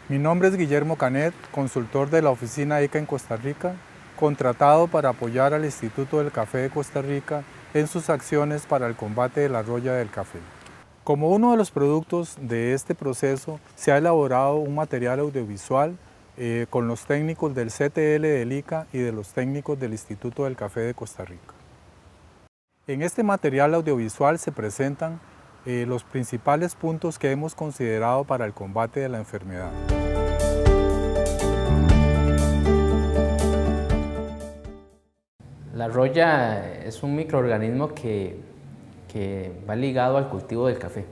Mi nombre es Guillermo Canet, consultor de la oficina ICA en Costa Rica, contratado para apoyar al Instituto del Café de Costa Rica en sus acciones para el combate de la roya del café. Como uno de los productos de este proceso, se ha elaborado un material audiovisual con los técnicos del CTL del ICA y de los técnicos del Instituto del Café de Costa Rica. En este material audiovisual se presentan los principales puntos que hemos considerado para el combate de la enfermedad. La roya es un microorganismo que va ligado al cultivo del café.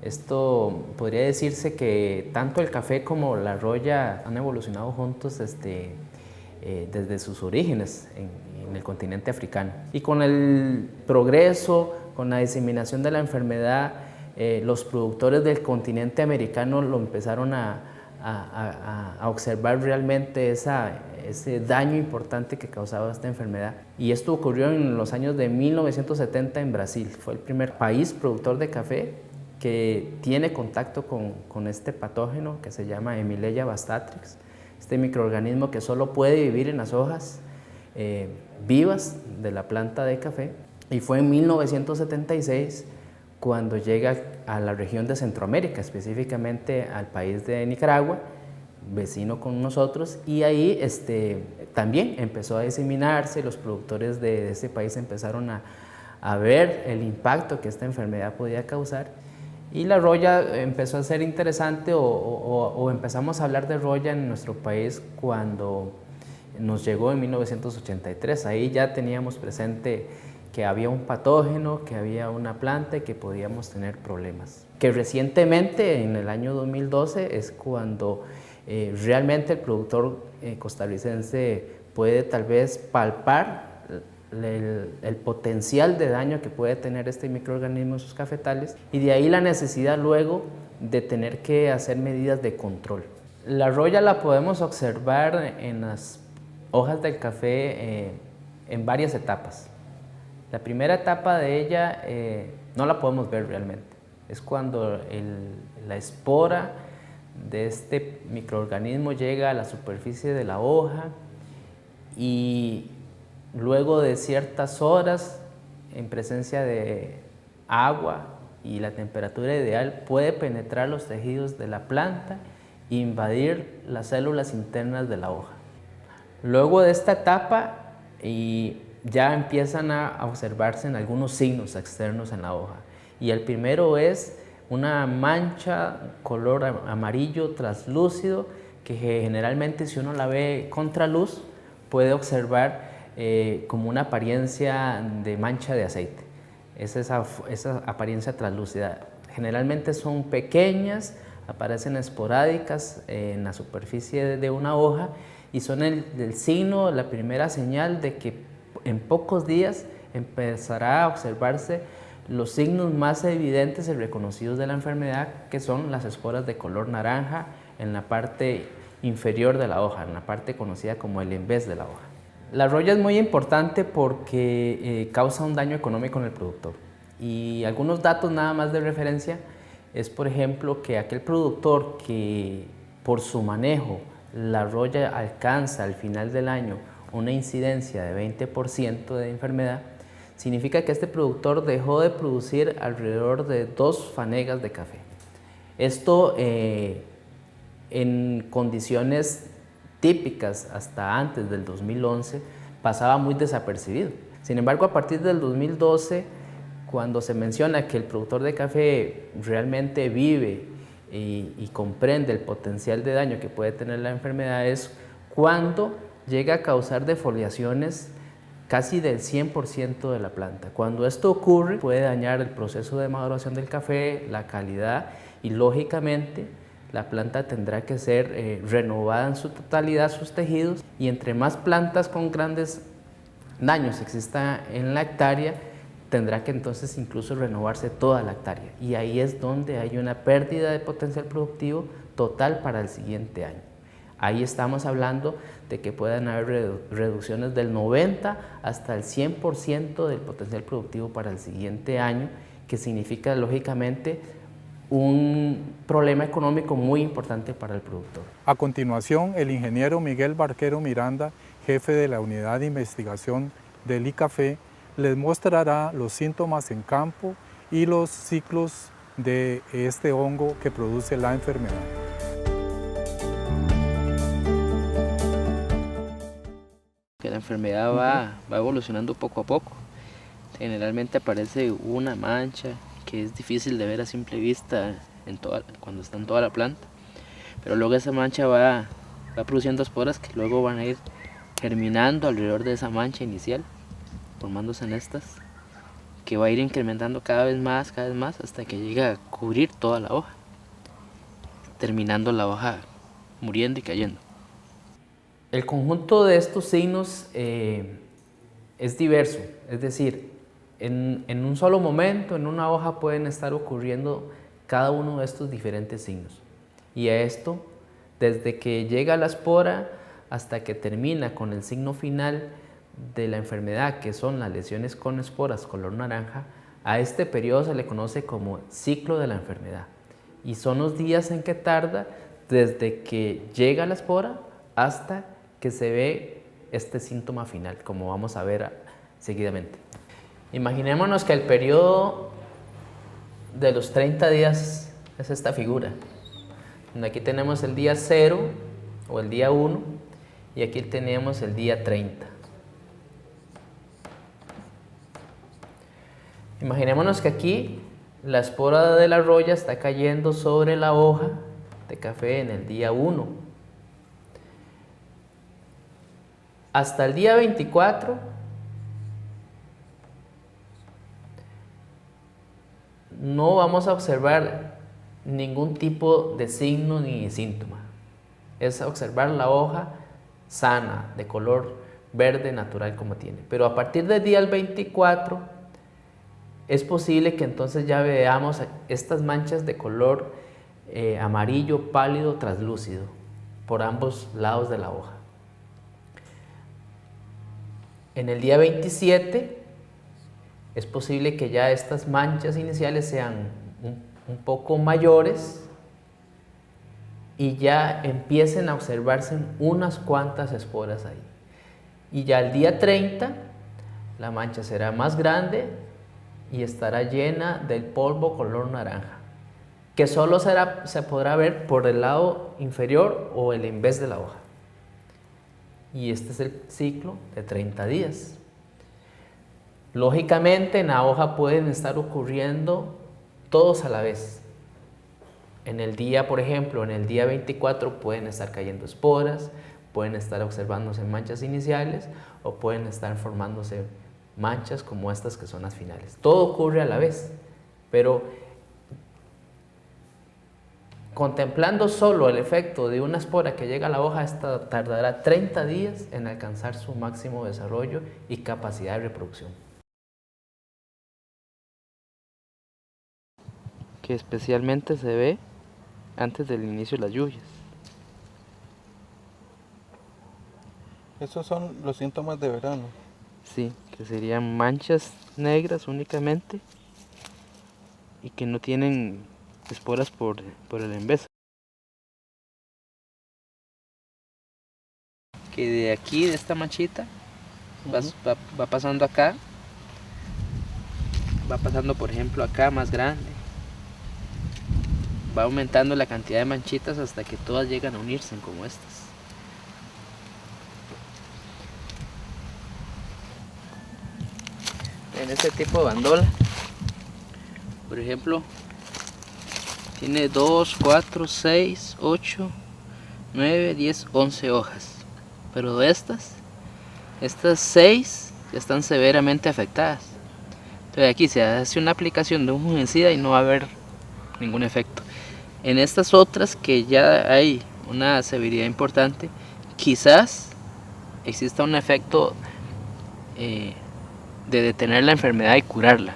Esto podría decirse que tanto el café como la roya han evolucionado juntos desde sus orígenes en el continente africano. Y con el progreso, con la diseminación de la enfermedad, los productores del continente americano lo empezaron a observar realmente ese daño importante que causaba esta enfermedad. Y esto ocurrió en los años de 1970 en Brasil. Fue el primer país productor de café que tiene contacto con este patógeno que se llama Hemileia bastatrix, este microorganismo que solo puede vivir en las hojas vivas de la planta de café. Y fue en 1976 cuando llega a la región de Centroamérica, específicamente al país de Nicaragua, vecino con nosotros, y ahí también empezó a diseminarse. Los productores de ese país empezaron a ver el impacto que esta enfermedad podía causar, y la roya empezó a ser interesante o empezamos a hablar de roya en nuestro país cuando nos llegó en 1983. Ahí ya teníamos presente que había un patógeno, que había una planta y que podíamos tener problemas. Que recientemente, en el año 2012, es cuando realmente el productor costarricense puede tal vez palpar el potencial de daño que puede tener este microorganismo en sus cafetales, y de ahí la necesidad luego de tener que hacer medidas de control. La roya la podemos observar en las hojas del café en varias etapas. La primera etapa de ella no la podemos ver realmente. Es cuando la espora de este microorganismo llega a la superficie de la hoja, y luego de ciertas horas, en presencia de agua y la temperatura ideal, puede penetrar los tejidos de la planta e invadir las células internas de la hoja. Luego de esta etapa ya empiezan a observarse en algunos signos externos en la hoja, y el primero es una mancha color amarillo traslúcido que generalmente, si uno la ve contraluz, puede observar como una apariencia de mancha de aceite. Es esa apariencia translúcida. Generalmente son pequeñas, aparecen esporádicas en la superficie de una hoja, y son el signo, la primera señal de que en pocos días empezará a observarse los signos más evidentes y reconocidos de la enfermedad, que son las esporas de color naranja en la parte inferior de la hoja, en la parte conocida como el envés de la hoja. La roya es muy importante porque causa un daño económico en el productor. Y algunos datos nada más de referencia es, por ejemplo, que aquel productor que por su manejo la roya alcanza al final del año una incidencia de 20% de enfermedad, significa que este productor dejó de producir alrededor de 2 fanegas de café. Esto en condiciones típicas hasta antes del 2011 pasaba muy desapercibido. Sin embargo, a partir del 2012, cuando se menciona que el productor de café realmente vive y comprende el potencial de daño que puede tener la enfermedad, es cuando llega a causar defoliaciones casi del 100% de la planta. Cuando esto ocurre, puede dañar el proceso de maduración del café, la calidad, y lógicamente la planta tendrá que ser renovada en su totalidad, sus tejidos, y entre más plantas con grandes daños exista en la hectárea, tendrá que entonces incluso renovarse toda la hectárea, y ahí es donde hay una pérdida de potencial productivo total para el siguiente año. Ahí estamos hablando de que pueden haber reducciones del 90 hasta el 100% del potencial productivo para el siguiente año, que significa lógicamente un problema económico muy importante para el productor. A continuación, el ingeniero Miguel Barquero Miranda, jefe de la Unidad de Investigación del ICAFE, les mostrará los síntomas en campo y los ciclos de este hongo que produce la enfermedad. Que la enfermedad va evolucionando poco a poco. Generalmente aparece una mancha que es difícil de ver a simple vista cuando está en toda la planta, pero luego esa mancha va produciendo esporas que luego van a ir germinando alrededor de esa mancha inicial, formándose en estas, que va a ir incrementando cada vez más, hasta que llega a cubrir toda la hoja, terminando la hoja muriendo y cayendo. El conjunto de estos signos es diverso, es decir, en un solo momento, en una hoja pueden estar ocurriendo cada uno de estos diferentes signos. Y a esto, desde que llega la espora hasta que termina con el signo final de la enfermedad, que son las lesiones con esporas color naranja, a este periodo se le conoce como ciclo de la enfermedad. Y son los días en que tarda desde que llega la espora hasta que se ve este síntoma final, como vamos a ver seguidamente. Imaginémonos que el periodo de los 30 días es esta figura, donde aquí tenemos el día 0 o el día 1 y aquí tenemos el día 30. Imaginémonos que aquí la espora de la roya está cayendo sobre la hoja de café en el día 1. Hasta el día 24 no vamos a observar ningún tipo de signo ni síntoma. Es observar la hoja sana, de color verde natural como tiene. Pero a partir del día 24 es posible que entonces ya veamos estas manchas de color amarillo pálido translúcido por ambos lados de la hoja. En el día 27 es posible que ya estas manchas iniciales sean un poco mayores y ya empiecen a observarse unas cuantas esporas ahí. Y ya el día 30 la mancha será más grande y estará llena del polvo color naranja, que solo se podrá ver por el lado inferior o el en vez de la hoja. Y este es el ciclo de 30 días. Lógicamente en la hoja pueden estar ocurriendo todos a la vez. En el día, por ejemplo, en el día 24 pueden estar cayendo esporas, pueden estar observándose manchas iniciales o pueden estar formándose manchas como estas que son las finales. Todo ocurre a la vez, pero contemplando solo el efecto de una espora que llega a la hoja, esta tardará 30 días en alcanzar su máximo desarrollo y capacidad de reproducción. Que especialmente se ve antes del inicio de las lluvias. Esos son los síntomas de verano. Sí, que serían manchas negras únicamente y que no tienen esporas por el envés. Que de aquí, de esta manchita, va pasando acá, va pasando por ejemplo acá más grande, va aumentando la cantidad de manchitas hasta que todas llegan a unirse como estas. En este tipo de bandola, por ejemplo, tiene 2, 4, 6, 8, 9, 10, 11 hojas. Pero de estas 6 ya están severamente afectadas. Entonces aquí se hace una aplicación de un fungicida y no va a haber ningún efecto. En estas otras que ya hay una severidad importante, quizás exista un efecto de detener la enfermedad y curarla.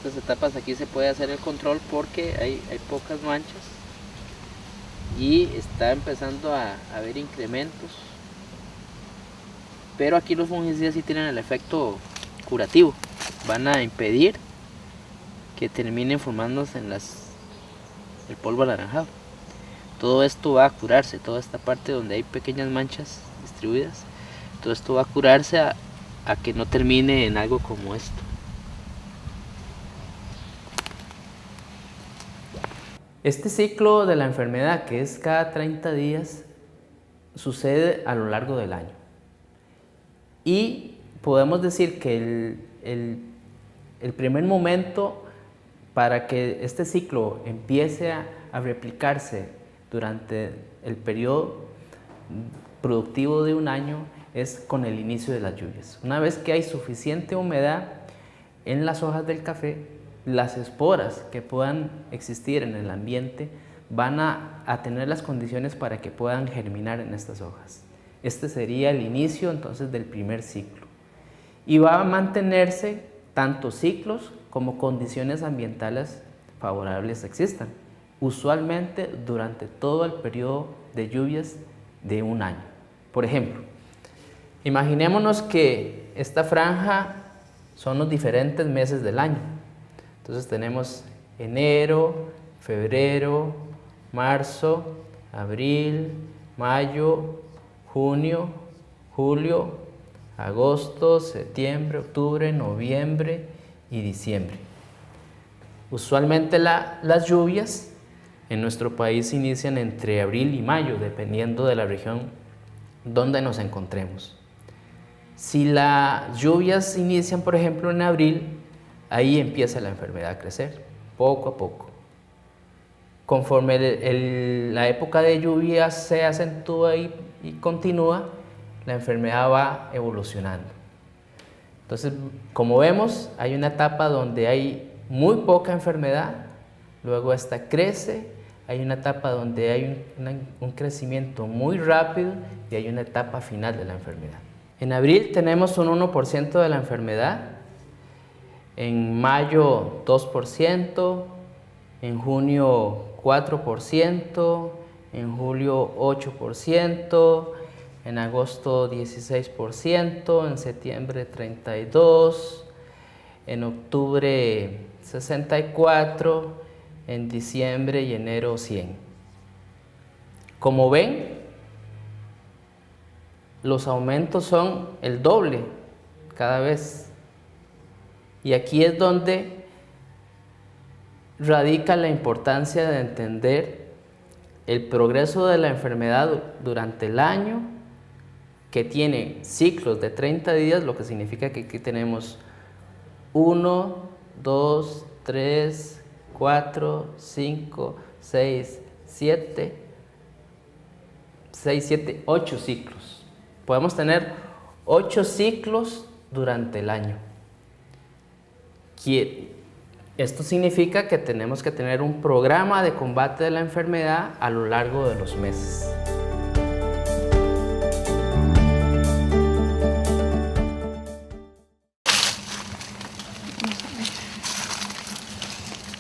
Estas etapas aquí se puede hacer el control porque hay pocas manchas y está empezando a haber incrementos Pero aquí los fungicidas sí tienen el efecto curativo. Van a impedir que terminen formándose el polvo anaranjado. Todo esto va a curarse, toda esta parte donde hay pequeñas manchas distribuidas, todo esto va a curarse a que no termine en algo como esto. Este ciclo de la enfermedad, que es cada 30 días, sucede a lo largo del año. Y podemos decir que el primer momento para que este ciclo empiece a replicarse durante el periodo productivo de un año es con el inicio de las lluvias. Una vez que hay suficiente humedad en las hojas del café, las esporas que puedan existir en el ambiente van a tener las condiciones para que puedan germinar en estas hojas. Este sería el inicio entonces del primer ciclo. Y va a mantenerse tanto ciclos como condiciones ambientales favorables existan, usualmente durante todo el periodo de lluvias de un año. Por ejemplo, imaginémonos que esta franja son los diferentes meses del año. Entonces tenemos enero, febrero, marzo, abril, mayo, junio, julio, agosto, septiembre, octubre, noviembre y diciembre. Usualmente las lluvias en nuestro país inician entre abril y mayo, dependiendo de la región donde nos encontremos. Si las lluvias inician, por ejemplo, en abril, ahí empieza la enfermedad a crecer, poco a poco. Conforme la época de lluvia se acentúa y continúa, la enfermedad va evolucionando. Entonces, como vemos, hay una etapa donde hay muy poca enfermedad, luego esta crece, hay una etapa donde hay un crecimiento muy rápido y hay una etapa final de la enfermedad. En abril tenemos un 1% de la enfermedad, en mayo 2%, en junio 4%, en julio 8%, en agosto 16%, en septiembre 32%, en octubre 64%, en diciembre y enero 100%. Como ven, los aumentos son el doble cada vez. Y aquí es donde radica la importancia de entender el progreso de la enfermedad durante el año, que tiene ciclos de 30 días, lo que significa que aquí tenemos 1, 2, 3, 4, 5, 6, 7, 8 ciclos. Podemos tener 8 ciclos durante el año. Esto significa que tenemos que tener un programa de combate de la enfermedad a lo largo de los meses.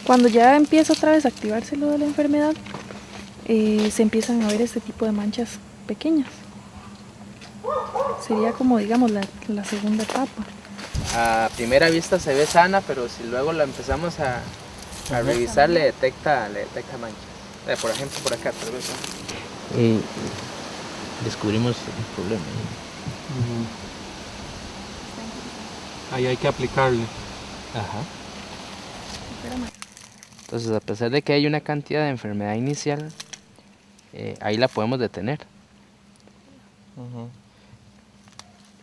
Cuando ya empieza otra vez a activarse lo de la enfermedad, se empiezan a ver este tipo de manchas pequeñas. Sería como, digamos, la segunda etapa. A primera vista se ve sana, pero si luego la empezamos a revisar, le detecta manchas. Por ejemplo, por acá, tal vez. Descubrimos el problema. Ahí hay que aplicarle. Ajá. Entonces, a pesar de que hay una cantidad de enfermedad inicial, ahí la podemos detener.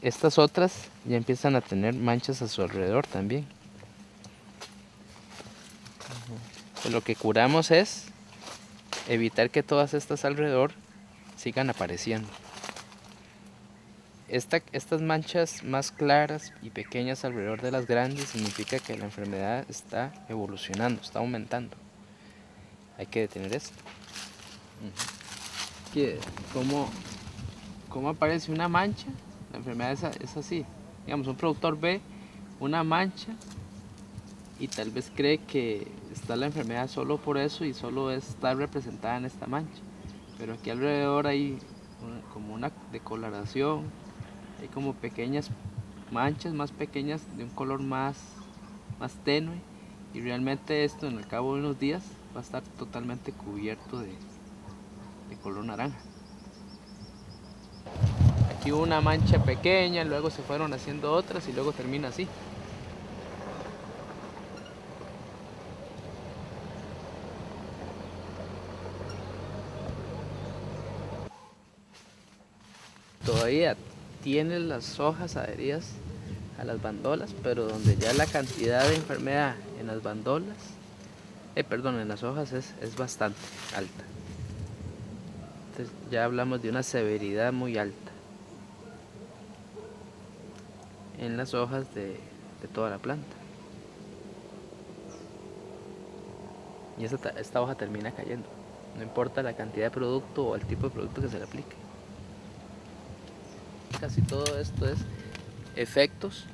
Estas otras ya empiezan a tener manchas a su alrededor también. Pues lo que curamos es evitar que todas estas alrededor sigan apareciendo. Estas manchas más claras y pequeñas alrededor de las grandes significa que la enfermedad está evolucionando, está aumentando. Hay que detener esto. ¿Cómo aparece una mancha? La enfermedad es así. Digamos, un productor ve una mancha y tal vez cree que está la enfermedad solo por eso y solo está representada en esta mancha. Pero aquí alrededor hay como una decoloración, Hay como pequeñas manchas más pequeñas de un color más tenue, y realmente esto en el cabo de unos días va a estar totalmente cubierto de color naranja. Aquí hubo una mancha pequeña, luego se fueron haciendo otras y luego termina así. Todavía tiene las hojas adheridas a las bandolas, pero donde ya la cantidad de enfermedad en las bandolas, en las hojas es bastante alta. Entonces ya hablamos de una severidad muy alta en las hojas de toda la planta. Y esta hoja termina cayendo, no importa la cantidad de producto o el tipo de producto que se le aplique. Casi todo esto es efectos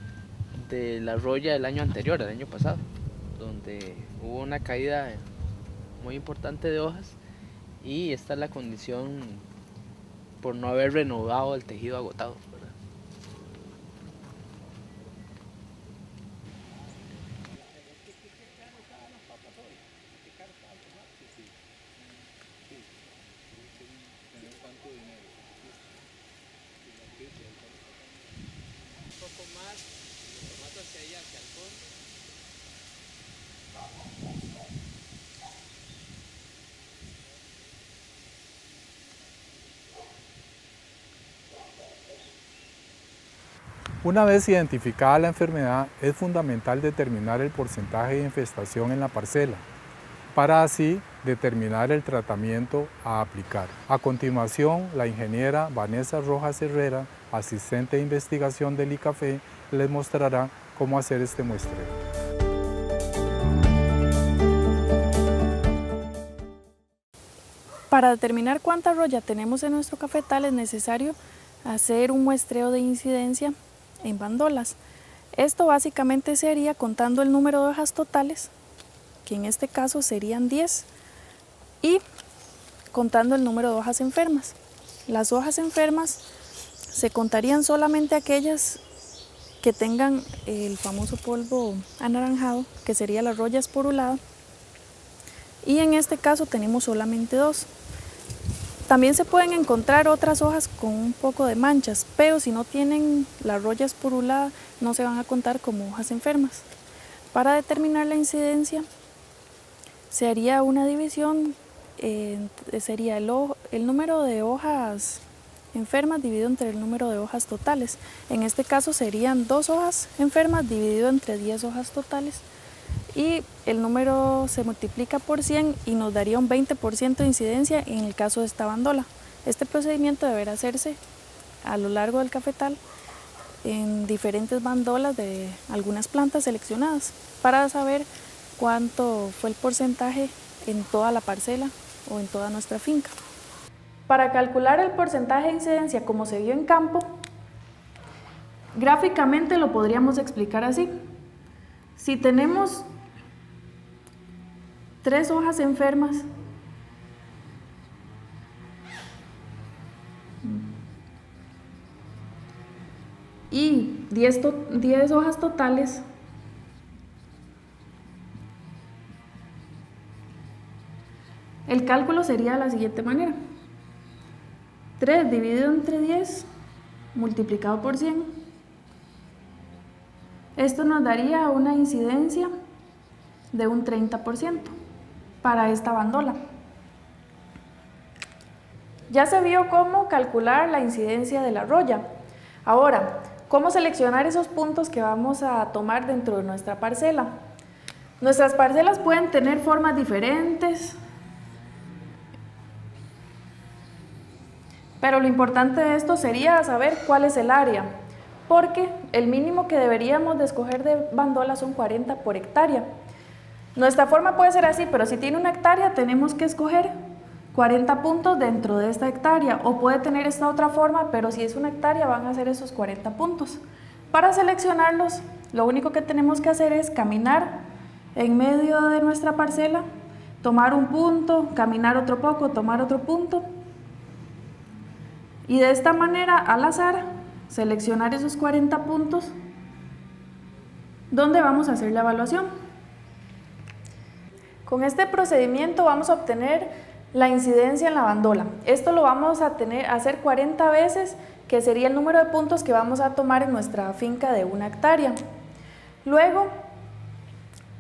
de la roya del año anterior, el año pasado, donde hubo una caída muy importante de hojas, y esta es la condición por no haber renovado el tejido agotado, ¿verdad? Un poco más hacia allá, hacia el fondo. Una vez identificada la enfermedad, es fundamental determinar el porcentaje de infestación en la parcela, para así determinar el tratamiento a aplicar. A continuación, la ingeniera Vanessa Rojas Herrera, asistente de investigación del ICAFE, les mostrará cómo hacer este muestreo. Para determinar cuánta roya tenemos en nuestro cafetal es necesario hacer un muestreo de incidencia en bandolas. Esto básicamente se haría contando el número de hojas totales, que en este caso serían 10, y contando el número de hojas enfermas. Las hojas enfermas se contarían solamente aquellas que tengan el famoso polvo anaranjado, que sería la roya esporulada, y en este caso tenemos solamente 2. También se pueden encontrar otras hojas con un poco de manchas, pero si no tienen la roya esporulada no se van a contar como hojas enfermas. Para determinar la incidencia se haría una división, sería el número de hojas enfermas dividido entre el número de hojas totales. En este caso serían 2 hojas enfermas dividido entre 10 hojas totales, y el número se multiplica por 100 y nos daría un 20% de incidencia en el caso de esta bandola. Este procedimiento deberá hacerse a lo largo del cafetal en diferentes bandolas de algunas plantas seleccionadas para saber cuánto fue el porcentaje en toda la parcela o en toda nuestra finca. Para calcular el porcentaje de incidencia como se vio en campo, gráficamente lo podríamos explicar así. Si tenemos 3 hojas enfermas y 10 hojas totales, el cálculo sería de la siguiente manera: 3 dividido entre 10 multiplicado por 100. Esto nos daría una incidencia de un 30% para esta bandola. Ya se vio cómo calcular la incidencia de la roya. Ahora, ¿cómo seleccionar esos puntos que vamos a tomar dentro de nuestra parcela? Nuestras parcelas pueden tener formas diferentes, pero lo importante de esto sería saber cuál es el área, porque el mínimo que deberíamos de escoger de bandola son 40 por hectárea. Nuestra forma puede ser así, pero si tiene 1 hectárea tenemos que escoger 40 puntos dentro de esta hectárea, o puede tener esta otra forma, pero si es 1 hectárea van a ser esos 40 puntos. Para seleccionarlos, lo único que tenemos que hacer es caminar en medio de nuestra parcela, tomar un punto, caminar otro poco, tomar otro punto, y de esta manera, al azar, seleccionar esos 40 puntos donde vamos a hacer la evaluación. Con este procedimiento vamos a obtener la incidencia en la bandola. Esto lo vamos a hacer 40 veces, que sería el número de puntos que vamos a tomar en nuestra finca de 1 hectárea. Luego,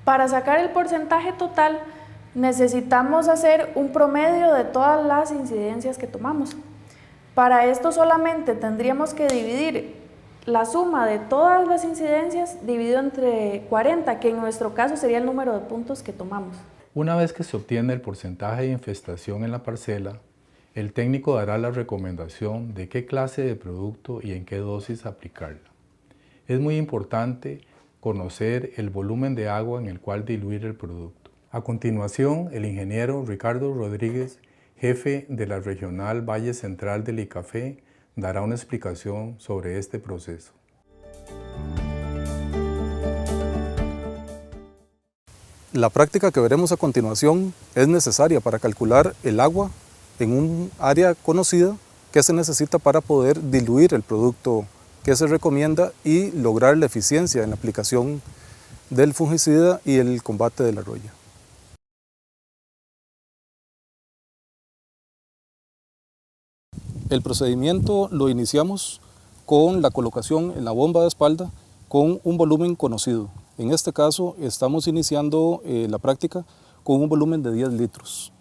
para sacar el porcentaje total, necesitamos hacer un promedio de todas las incidencias que tomamos. Para esto solamente tendríamos que dividir la suma de todas las incidencias dividido entre 40, que en nuestro caso sería el número de puntos que tomamos. Una vez que se obtiene el porcentaje de infestación en la parcela, el técnico dará la recomendación de qué clase de producto y en qué dosis aplicarla. Es muy importante conocer el volumen de agua en el cual diluir el producto. A continuación, el ingeniero Ricardo Rodríguez, jefe de la Regional Valle Central del ICAFE, dará una explicación sobre este proceso. La práctica que veremos a continuación es necesaria para calcular el agua en un área conocida que se necesita para poder diluir el producto que se recomienda y lograr la eficiencia en la aplicación del fungicida y el combate de la roya. El procedimiento lo iniciamos con la colocación en la bomba de espalda con un volumen conocido. En este caso estamos iniciando la práctica con un volumen de 10 litros.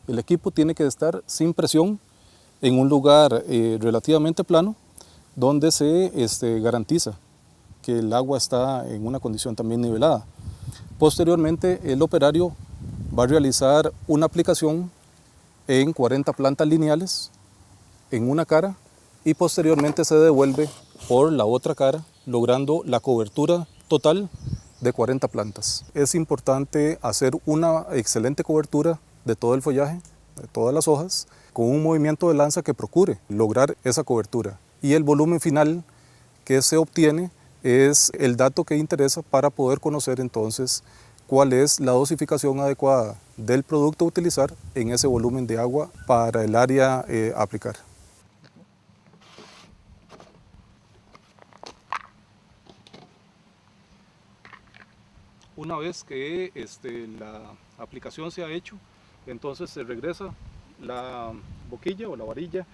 El equipo tiene que estar sin presión en un lugar relativamente plano donde se garantiza que el agua está en una condición también nivelada. Posteriormente el operario va a realizar una aplicación en 40 plantas lineales en una cara y posteriormente se devuelve por la otra cara, logrando la cobertura total de 40 plantas. Es importante hacer una excelente cobertura de todo el follaje, de todas las hojas, con un movimiento de lanza que procure lograr esa cobertura. Y el volumen final que se obtiene es el dato que interesa para poder conocer entonces cuál es la dosificación adecuada del producto a utilizar en ese volumen de agua para el área a aplicar. Una vez que la aplicación se ha hecho, entonces se regresa la boquilla o la varilla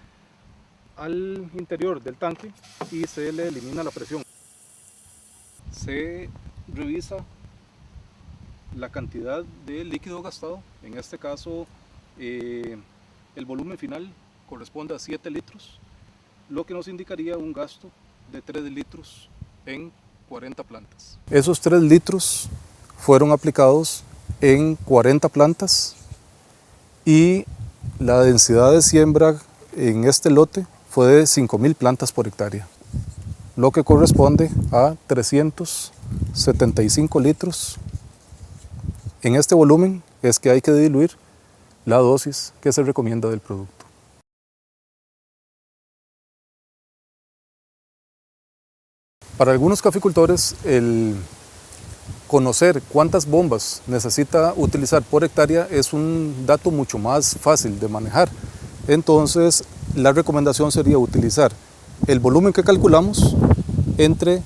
al interior del tanque y se le elimina la presión. Se revisa la cantidad de líquido gastado, en este caso el volumen final corresponde a 7 litros, lo que nos indicaría un gasto de 3 litros en 40 plantas. Esos 3 litros fueron aplicados en 40 plantas y la densidad de siembra en este lote fue de 5.000 plantas por hectárea, lo que corresponde a 375 litros. En este volumen es que hay que diluir la dosis que se recomienda del producto. Para algunos caficultores, el conocer cuántas bombas necesita utilizar por hectárea es un dato mucho más fácil de manejar. Entonces, la recomendación sería utilizar el volumen que calculamos entre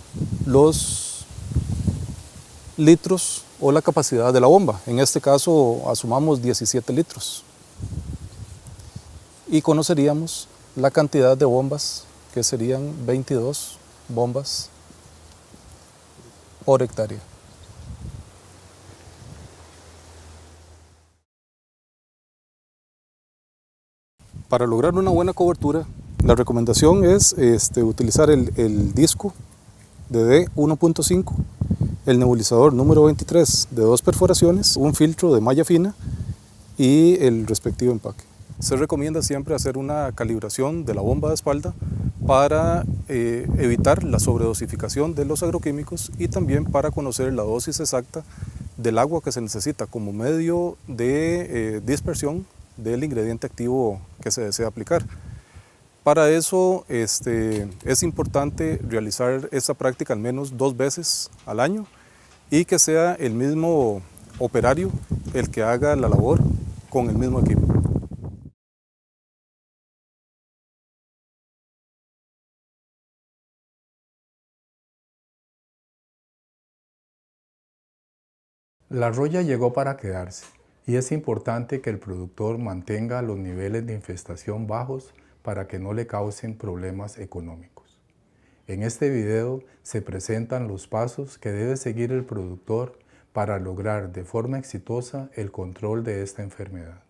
los litros o la capacidad de la bomba. En este caso, asumamos 17 litros. Y conoceríamos la cantidad de bombas, que serían 22 bombas por hectárea. Para lograr una buena cobertura, la recomendación es utilizar el disco de D1.5, el nebulizador número 23 de 2 perforaciones, un filtro de malla fina y el respectivo empaque. Se recomienda siempre hacer una calibración de la bomba de espalda para evitar la sobredosificación de los agroquímicos y también para conocer la dosis exacta del agua que se necesita como medio de dispersión del ingrediente activo que se desea aplicar. Para eso es importante realizar esta práctica al menos 2 veces al año y que sea el mismo operario el que haga la labor con el mismo equipo. La roya llegó para quedarse y es importante que el productor mantenga los niveles de infestación bajos para que no le causen problemas económicos. En este video se presentan los pasos que debe seguir el productor para lograr de forma exitosa el control de esta enfermedad.